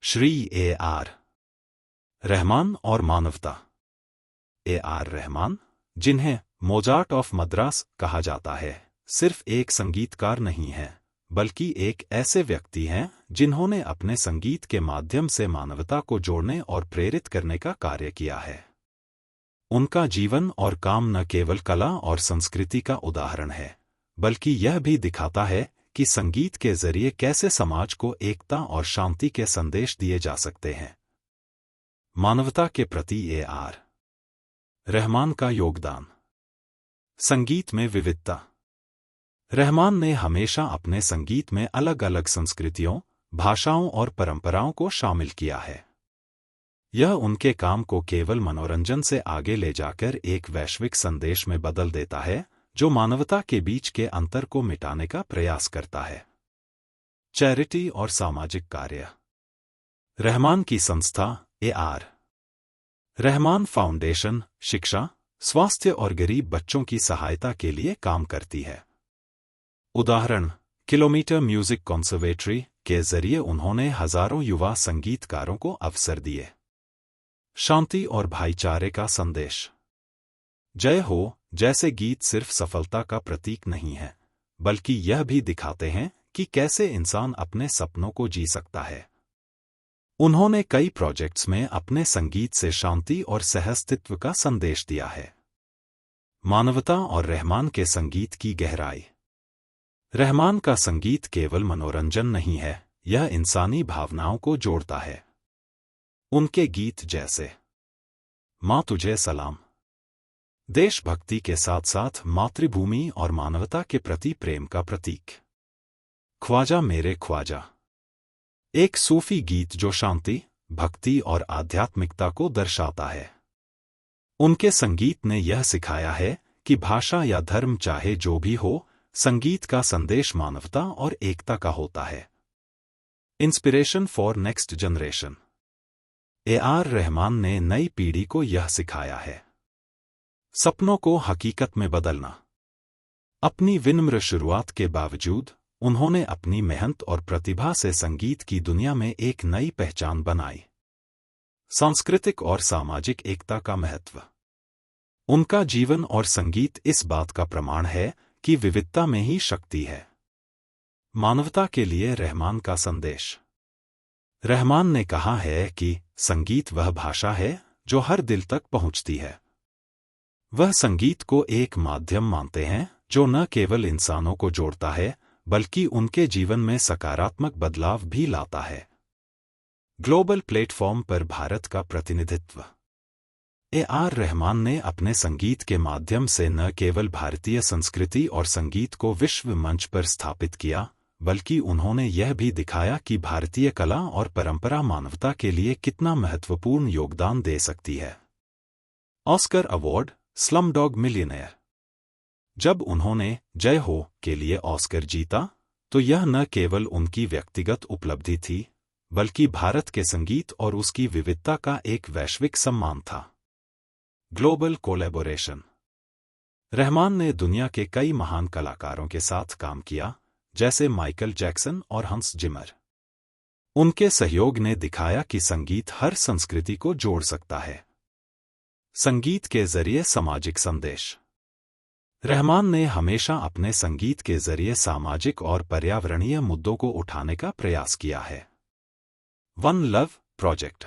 Shri A R Rahman और मानवता। A R Rahman, जिन्हें मोजार्ट ऑफ मद्रास कहा जाता है, सिर्फ एक संगीतकार नहीं हैं, बल्कि एक ऐसे व्यक्ति हैं जिन्होंने अपने संगीत के माध्यम से मानवता को जोड़ने और प्रेरित करने का कार्य किया है। उनका जीवन और काम न केवल कला और संस्कृति का उदाहरण है, बल्कि यह भी दिखाता है कि संगीत के जरिए कैसे समाज को एकता और शांति के संदेश दिए जा सकते हैं। मानवता के प्रति ए आर रहमान का योगदान। संगीत में विविधता। रहमान ने हमेशा अपने संगीत में अलग अलग संस्कृतियों, भाषाओं और परंपराओं को शामिल किया है। यह उनके काम को केवल मनोरंजन से आगे ले जाकर एक वैश्विक संदेश में बदल देता है, जो मानवता के बीच के अंतर को मिटाने का प्रयास करता है। चैरिटी और सामाजिक कार्य। रहमान की संस्था ए आर रहमान फाउंडेशन शिक्षा, स्वास्थ्य और गरीब बच्चों की सहायता के लिए काम करती है। उदाहरण, किलोमीटर म्यूजिक कॉन्सर्वेटरी के जरिए उन्होंने हजारों युवा संगीतकारों को अवसर दिए। शांति और भाईचारे का संदेश। जय हो जैसे गीत सिर्फ सफलता का प्रतीक नहीं है, बल्कि यह भी दिखाते हैं कि कैसे इंसान अपने सपनों को जी सकता है। उन्होंने कई प्रोजेक्ट्स में अपने संगीत से शांति और सहअस्तित्व का संदेश दिया है। मानवता और रहमान के संगीत की गहराई। रहमान का संगीत केवल मनोरंजन नहीं है, यह इंसानी भावनाओं को जोड़ता है। उनके गीत जैसे माँ तुझे सलाम देशभक्ति के साथ साथ मातृभूमि और मानवता के प्रति प्रेम का प्रतीक। ख्वाजा मेरे ख्वाजा, एक सूफी गीत जो शांति, भक्ति और आध्यात्मिकता को दर्शाता है। उनके संगीत ने यह सिखाया है कि भाषा या धर्म चाहे जो भी हो, संगीत का संदेश मानवता और एकता का होता है। Inspiration for next generation. A R Rahman ने नई पीढ़ी को यह सिखाया है, सपनों को हकीकत में बदलना। अपनी विनम्र शुरुआत के बावजूद उन्होंने अपनी मेहनत और प्रतिभा से संगीत की दुनिया में एक नई पहचान बनाई। सांस्कृतिक और सामाजिक एकता का महत्व। उनका जीवन और संगीत इस बात का प्रमाण है कि विविधता में ही शक्ति है। मानवता के लिए रहमान का संदेश। रहमान ने कहा है कि संगीत वह भाषा है जो हर दिल तक पहुंचती है। वह संगीत को एक माध्यम मानते हैं जो न केवल इंसानों को जोड़ता है, बल्कि उनके जीवन में सकारात्मक बदलाव भी लाता है। ग्लोबल प्लेटफॉर्म पर भारत का प्रतिनिधित्व। ए आर रहमान ने अपने संगीत के माध्यम से न केवल भारतीय संस्कृति और संगीत को विश्व मंच पर स्थापित किया, बल्कि उन्होंने यह भी दिखाया कि भारतीय कला और परंपरा मानवता के लिए कितना महत्वपूर्ण योगदान दे सकती है। Oscar award. Slumdog millionaire. जब उन्होंने जय हो के लिए ऑस्कर जीता, तो यह न केवल उनकी व्यक्तिगत उपलब्धि थी, बल्कि भारत के संगीत और उसकी विविधता का एक वैश्विक सम्मान था। Global collaboration. रहमान ने दुनिया के कई महान कलाकारों के साथ काम किया, जैसे माइकल जैक्सन और हंस जिमर। उनके सहयोग ने दिखाया कि संगीत हर संस्कृति को जोड़ सकता है। संगीत के जरिए सामाजिक संदेश। रहमान ने हमेशा अपने संगीत के जरिए सामाजिक और पर्यावरणीय मुद्दों को उठाने का प्रयास किया है। One love project.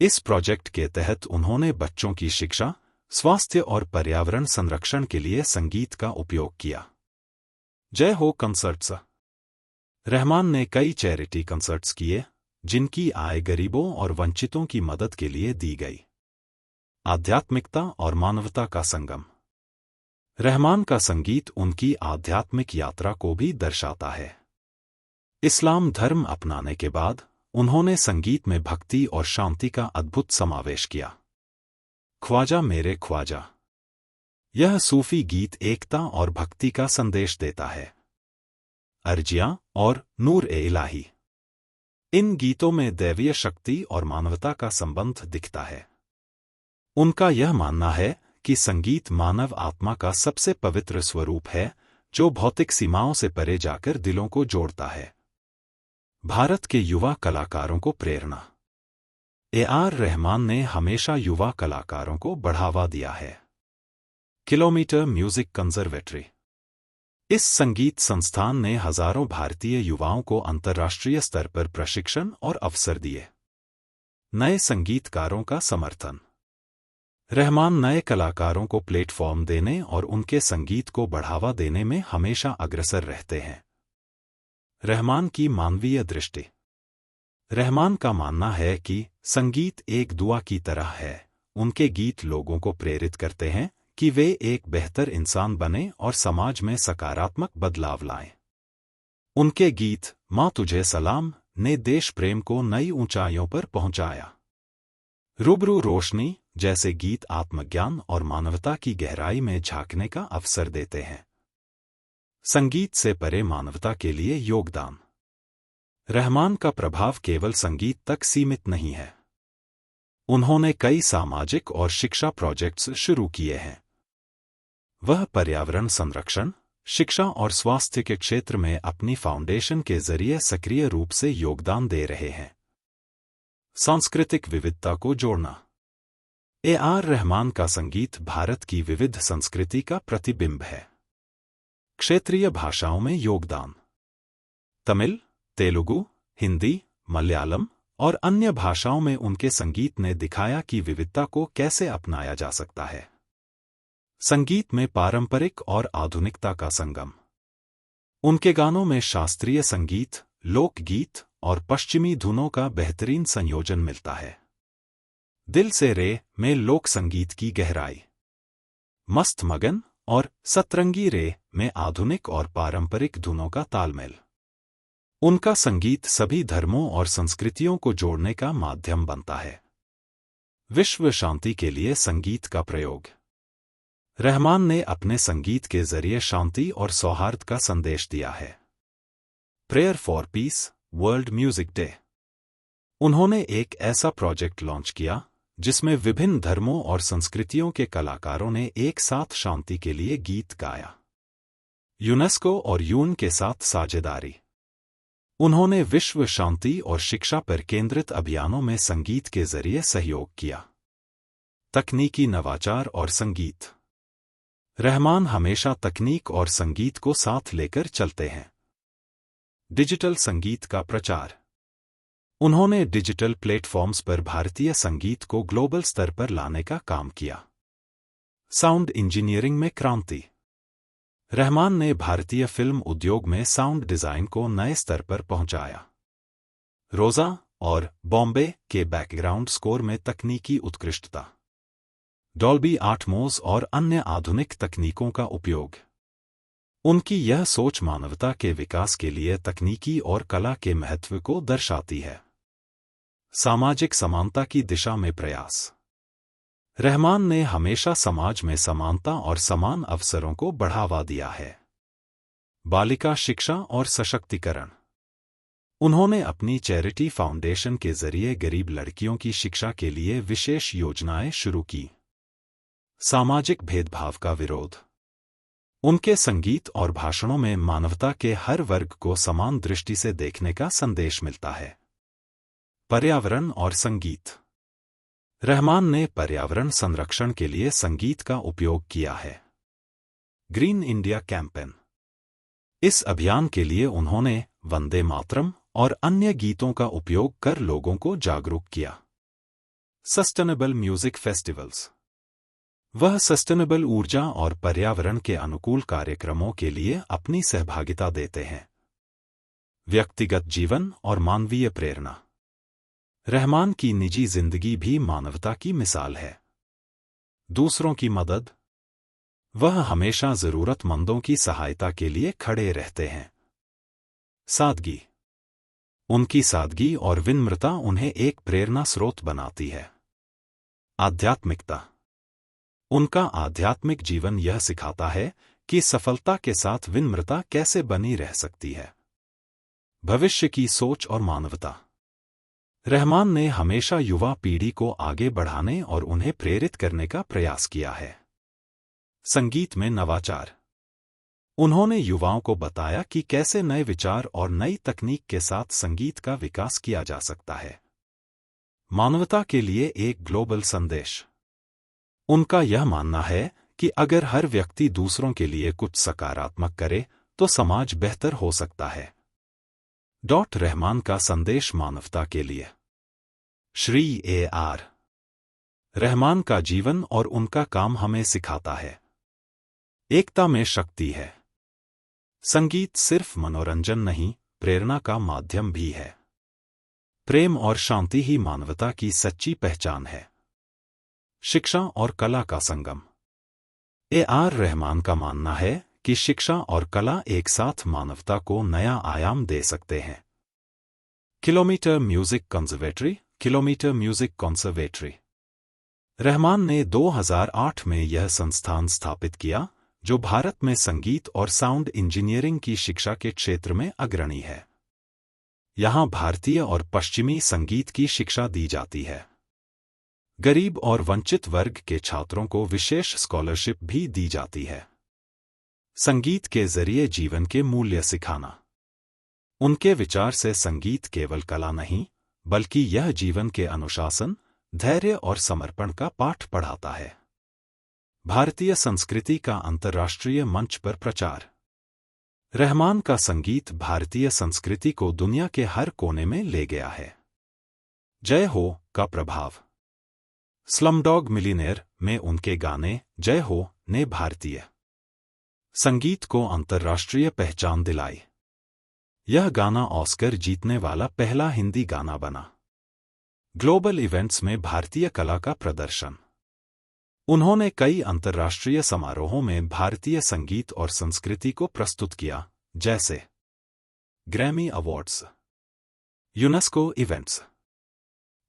इस प्रोजेक्ट के तहत उन्होंने बच्चों की शिक्षा, स्वास्थ्य और पर्यावरण संरक्षण के लिए संगीत का उपयोग किया। जय हो कंसर्ट्स। रहमान ने कई चैरिटी कंसर्ट्स किए, जिनकी आय गरीबों और वंचितों की मदद के लिए दी गई। आध्यात्मिकता और मानवता का संगम। रहमान का संगीत उनकी आध्यात्मिक यात्रा को भी दर्शाता है। इस्लाम धर्म अपनाने के बाद उन्होंने संगीत में भक्ति और शांति का अद्भुत समावेश किया। ख्वाजा मेरे ख्वाजा, यह सूफी गीत एकता और भक्ति का संदेश देता है। अर्जियां और नूर ए इलाही। इन गीतों में दैवीय शक्ति और मानवता का संबंध दिखता है। उनका यह मानना है कि संगीत मानव आत्मा का सबसे पवित्र स्वरूप है, जो भौतिक सीमाओं से परे जाकर दिलों को जोड़ता है। भारत के युवा कलाकारों को प्रेरणा। ए.आर. रहमान ने हमेशा युवा कलाकारों को बढ़ावा दिया है। Kilometre music conservatory. इस संगीत संस्थान ने हजारों भारतीय युवाओं को अंतर्राष्ट्रीय स्तर पर प्रशिक्षण और अवसर दिए। नए संगीतकारों का समर्थन। रहमान नए कलाकारों को प्लेटफॉर्म देने और उनके संगीत को बढ़ावा देने में हमेशा अग्रसर रहते हैं। रहमान की मानवीय दृष्टि। रहमान का मानना है कि संगीत एक दुआ की तरह है। उनके गीत लोगों को प्रेरित करते हैं कि वे एक बेहतर इंसान बने और समाज में सकारात्मक बदलाव लाएं। उनके गीत माँ तुझे सलाम ने देश प्रेम को नई ऊंचाइयों पर पहुंचाया। रूबरू रोशनी जैसे गीत आत्मज्ञान और मानवता की गहराई में झांकने का अवसर देते हैं। संगीत से परे मानवता के लिए योगदान। रहमान का प्रभाव केवल संगीत तक सीमित नहीं है। उन्होंने कई सामाजिक और शिक्षा प्रोजेक्ट्स शुरू किए हैं। वह पर्यावरण संरक्षण, शिक्षा और स्वास्थ्य के क्षेत्र में अपनी फाउंडेशन के जरिए सक्रिय रूप से योगदान दे रहे हैं। सांस्कृतिक विविधता को जोड़ना। ए.आर. रहमान का संगीत भारत की विविध संस्कृति का प्रतिबिंब है। क्षेत्रीय भाषाओं में योगदान। तमिल, तेलुगु, हिंदी, मलयालम और अन्य भाषाओं में उनके संगीत ने दिखाया कि विविधता को कैसे अपनाया जा सकता है। संगीत में पारंपरिक और आधुनिकता का संगम। उनके गानों में शास्त्रीय संगीत, लोकगीत और पश्चिमी धुनों का बेहतरीन संयोजन मिलता है। दिल से रे में लोक संगीत की गहराई। मस्त मगन और सतरंगी रे में आधुनिक और पारंपरिक धुनों का तालमेल। उनका संगीत सभी धर्मों और संस्कृतियों को जोड़ने का माध्यम बनता है। विश्व शांति के लिए संगीत का प्रयोग। रहमान ने अपने संगीत के जरिए शांति और सौहार्द का संदेश दिया है। Prayer for piece, world music day. उन्होंने एक ऐसा प्रोजेक्ट लॉन्च किया जिसमें विभिन्न धर्मों और संस्कृतियों के कलाकारों ने एक साथ शांति के लिए गीत गाया। यूनेस्को और यूएन के साथ साझेदारी। उन्होंने विश्व शांति और शिक्षा पर केंद्रित अभियानों में संगीत के जरिए सहयोग किया। तकनीकी नवाचार और संगीत। रहमान हमेशा तकनीक और संगीत को साथ लेकर चलते हैं। डिजिटल संगीत का प्रचार। उन्होंने डिजिटल प्लेटफॉर्म्स पर भारतीय संगीत को ग्लोबल स्तर पर लाने का काम किया। साउंड इंजीनियरिंग में क्रांति। रहमान ने भारतीय फिल्म उद्योग में साउंड डिजाइन को नए स्तर पर पहुंचाया। रोजा और बॉम्बे के बैकग्राउंड स्कोर में तकनीकी उत्कृष्टता। डॉल्बी एटमॉस और अन्य आधुनिक तकनीकों का उपयोग। उनकी यह सोच मानवता के विकास के लिए तकनीकी और कला के महत्व को दर्शाती है। सामाजिक समानता की दिशा में प्रयास। रहमान ने हमेशा समाज में समानता और समान अवसरों को बढ़ावा दिया है। बालिका शिक्षा और सशक्तिकरण। उन्होंने अपनी चैरिटी फाउंडेशन के जरिए गरीब लड़कियों की शिक्षा के लिए विशेष योजनाएं शुरू की। सामाजिक भेदभाव का विरोध। उनके संगीत और भाषणों में मानवता के हर वर्ग को समान दृष्टि से देखने का संदेश मिलता है। पर्यावरण और संगीत। रहमान ने पर्यावरण संरक्षण के लिए संगीत का उपयोग किया है। Green India campaign. इस अभियान के लिए उन्होंने वंदे मातरम और अन्य गीतों का उपयोग कर लोगों को जागरूक किया। Sustainable music festivals. वह सस्टेनेबल ऊर्जा और पर्यावरण के अनुकूल कार्यक्रमों के लिए अपनी सहभागिता देते हैं। व्यक्तिगत जीवन और मानवीय प्रेरणा। रहमान की निजी जिंदगी भी मानवता की मिसाल है। दूसरों की मदद। वह हमेशा जरूरतमंदों की सहायता के लिए खड़े रहते हैं। सादगी। उनकी सादगी और विनम्रता उन्हें एक प्रेरणा स्रोत बनाती है। आध्यात्मिकता। उनका आध्यात्मिक जीवन यह सिखाता है कि सफलता के साथ विनम्रता कैसे बनी रह सकती है। भविष्य की सोच और मानवता। रहमान ने हमेशा युवा पीढ़ी को आगे बढ़ाने और उन्हें प्रेरित करने का प्रयास किया है। संगीत में नवाचार। उन्होंने युवाओं को बताया कि कैसे नए विचार और नई तकनीक के साथ संगीत का विकास किया जा सकता है। मानवता के लिए एक ग्लोबल संदेश। उनका यह मानना है कि अगर हर व्यक्ति दूसरों के लिए कुछ सकारात्मक करे तो समाज बेहतर हो सकता है। रहमान का संदेश मानवता के लिए। श्री ए.आर. रहमान का जीवन और उनका काम हमें सिखाता है, एकता में शक्ति है। संगीत सिर्फ मनोरंजन नहीं, प्रेरणा का माध्यम भी है। प्रेम और शांति ही मानवता की सच्ची पहचान है। शिक्षा और कला का संगम। ए.आर. रहमान का मानना है कि शिक्षा और कला एक साथ मानवता को नया आयाम दे सकते हैं। Kilometre music conservatory. रहमान ने 2008 में यह संस्थान स्थापित किया, जो भारत में संगीत और साउंड इंजीनियरिंग की शिक्षा के क्षेत्र में अग्रणी है। यहाँ भारतीय और पश्चिमी संगीत की शिक्षा दी जाती है। गरीब और वंचित वर्ग के छात्रों को विशेष स्कॉलरशिप भी दी जाती है। संगीत के जरिए जीवन के मूल्य सिखाना। उनके विचार से संगीत केवल कला नहीं, बल्कि यह जीवन के अनुशासन, धैर्य और समर्पण का पाठ पढ़ाता है। भारतीय संस्कृति का अंतर्राष्ट्रीय मंच पर प्रचार। रहमान का संगीत भारतीय संस्कृति को दुनिया के हर कोने में ले गया है। जय हो का प्रभाव। स्लमडॉग मिलियनेयर में उनके गाने जय हो ने भारतीय संगीत को अंतर्राष्ट्रीय पहचान दिलाई। यह गाना ऑस्कर जीतने वाला पहला हिंदी गाना बना। ग्लोबल इवेंट्स में भारतीय कला का प्रदर्शन। उन्होंने कई अंतर्राष्ट्रीय समारोहों में भारतीय संगीत और संस्कृति को प्रस्तुत किया, जैसे Grammy awards, UNESCO events,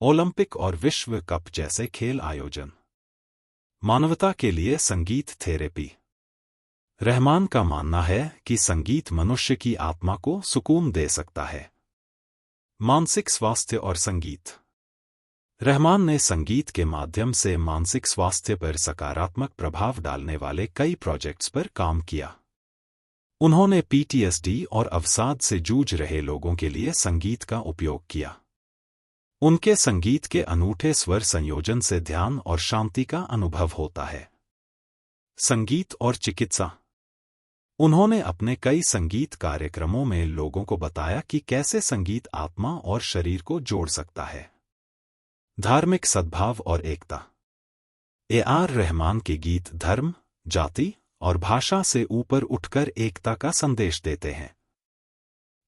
Olympic और विश्व कप जैसे खेल आयोजन। मानवता के लिए संगीत थेरेपी। रहमान का मानना है कि संगीत मनुष्य की आत्मा को सुकून दे सकता है। मानसिक स्वास्थ्य और संगीत। रहमान ने संगीत के माध्यम से मानसिक स्वास्थ्य पर सकारात्मक प्रभाव डालने वाले कई प्रोजेक्ट्स पर काम किया। उन्होंने PTSD और अवसाद से जूझ रहे लोगों के लिए संगीत का उपयोग किया। उनके संगीत के अनूठे स्वर संयोजन से ध्यान और शांति का अनुभव होता है। संगीत और चिकित्सा। उन्होंने अपने कई संगीत कार्यक्रमों में लोगों को बताया कि कैसे संगीत आत्मा और शरीर को जोड़ सकता है। धार्मिक सद्भाव और एकता। ए.आर. रहमान के गीत धर्म, जाति और भाषा से ऊपर उठकर एकता का संदेश देते हैं।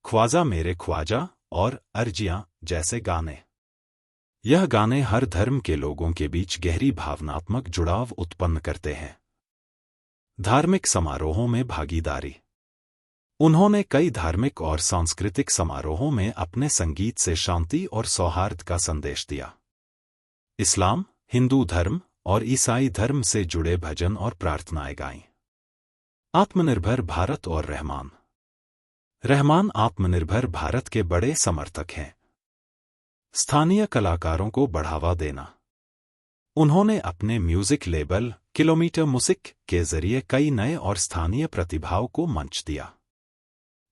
ख्वाजा मेरे ख्वाजा और अर्जियां जैसे गाने। यह गाने हर धर्म के लोगों के बीच गहरी भावनात्मक जुड़ाव उत्पन्न करते हैं। धार्मिक समारोहों में भागीदारी। उन्होंने कई धार्मिक और सांस्कृतिक समारोहों में अपने संगीत से शांति और सौहार्द का संदेश दिया। इस्लाम, हिंदू धर्म और ईसाई धर्म से जुड़े भजन और प्रार्थनाएं गाईं। आत्मनिर्भर भारत और रहमान। रहमान आत्मनिर्भर भारत के बड़े समर्थक हैं। स्थानीय कलाकारों को बढ़ावा देना। उन्होंने अपने म्यूजिक लेबल किलोमीटर म्यूजिक के जरिए कई नए और स्थानीय प्रतिभाओं को मंच दिया।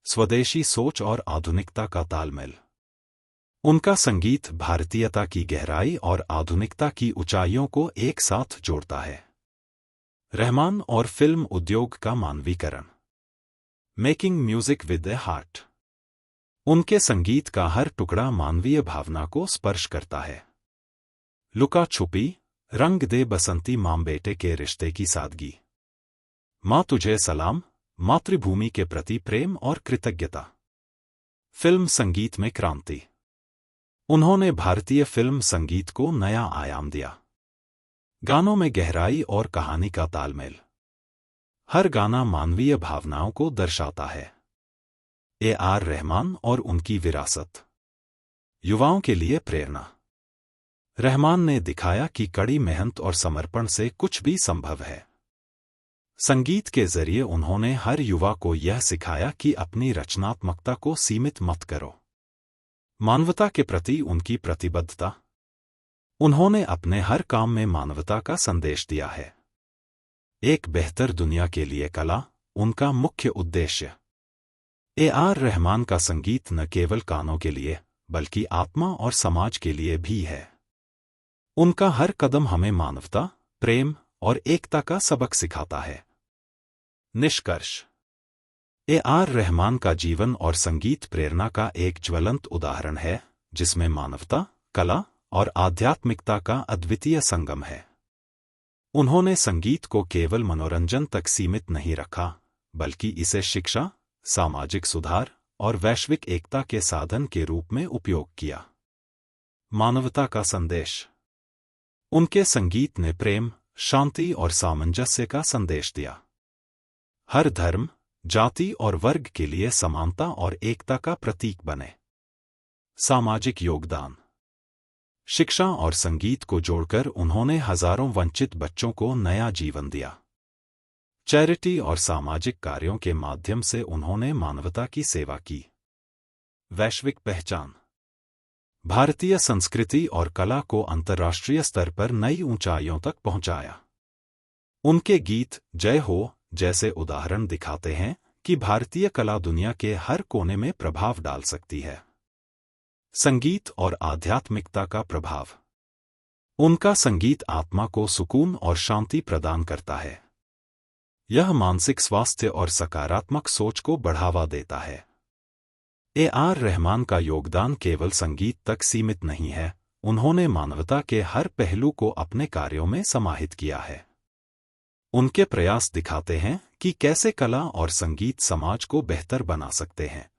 स्वदेशी सोच और आधुनिकता का तालमेल। उनका संगीत भारतीयता की गहराई और आधुनिकता की ऊंचाइयों को एक साथ जोड़ता है। रहमान और फिल्म उद्योग का मानवीकरण। Making music with a heart. उनके संगीत का हर टुकड़ा मानवीय भावना को स्पर्श करता है। लुका छुपी, रंग दे बसंती, मां बेटे के रिश्ते की सादगी, मां तुझे सलाम, मातृभूमि के प्रति प्रेम और कृतज्ञता। फिल्म संगीत में क्रांति। उन्होंने भारतीय फिल्म संगीत को नया आयाम दिया। गानों में गहराई और कहानी का तालमेल। हर गाना मानवीय भावनाओं को दर्शाता है। ए.आर. रहमान और उनकी विरासत। युवाओं के लिए प्रेरणा। रहमान ने दिखाया कि कड़ी मेहनत और समर्पण से कुछ भी संभव है। संगीत के जरिए उन्होंने हर युवा को यह सिखाया कि अपनी रचनात्मकता को सीमित मत करो। मानवता के प्रति उनकी प्रतिबद्धता। उन्होंने अपने हर काम में मानवता का संदेश दिया है। एक बेहतर दुनिया के लिए कला, उनका मुख्य उद्देश्य। ए.आर. रहमान का संगीत न केवल कानों के लिए बल्कि आत्मा और समाज के लिए भी है। उनका हर कदम हमें मानवता, प्रेम और एकता का सबक सिखाता है। निष्कर्ष: ए.आर. रहमान का जीवन और संगीत प्रेरणा का एक ज्वलंत उदाहरण है, जिसमें मानवता, कला और आध्यात्मिकता का अद्वितीय संगम है। उन्होंने संगीत को केवल मनोरंजन तक सीमित नहीं रखा, बल्कि इसे शिक्षा, सामाजिक सुधार और वैश्विक एकता के साधन के रूप में उपयोग किया। मानवता का संदेश: उनके संगीत ने प्रेम, शांति और सामंजस्य का संदेश दिया। हर धर्म, जाति और वर्ग के लिए समानता और एकता का प्रतीक बने। सामाजिक योगदान: शिक्षा और संगीत को जोड़कर उन्होंने हजारों वंचित बच्चों को नया जीवन दिया। चैरिटी और सामाजिक कार्यों के माध्यम से उन्होंने मानवता की सेवा की। वैश्विक पहचान: भारतीय संस्कृति और कला को अंतर्राष्ट्रीय स्तर पर नई ऊंचाइयों तक पहुंचाया। उनके गीत जय हो जैसे उदाहरण दिखाते हैं कि भारतीय कला दुनिया के हर कोने में प्रभाव डाल सकती है। संगीत और आध्यात्मिकता का प्रभाव: उनका संगीत आत्मा को सुकून और शांति प्रदान करता है। यह मानसिक स्वास्थ्य और सकारात्मक सोच को बढ़ावा देता है। ए.आर. रहमान का योगदान केवल संगीत तक सीमित नहीं है, उन्होंने मानवता के हर पहलू को अपने कार्यों में समाहित किया है। उनके प्रयास दिखाते हैं कि कैसे कला और संगीत समाज को बेहतर बना सकते हैं।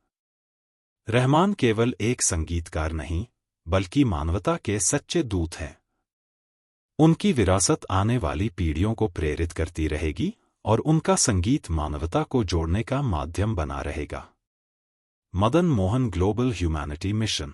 रहमान केवल एक संगीतकार नहीं, बल्कि मानवता के सच्चे दूत हैं। उनकी विरासत आने वाली पीढ़ियों को प्रेरित करती रहेगी और उनका संगीत मानवता को जोड़ने का माध्यम बना रहेगा। Madan Mohan global humanity mission.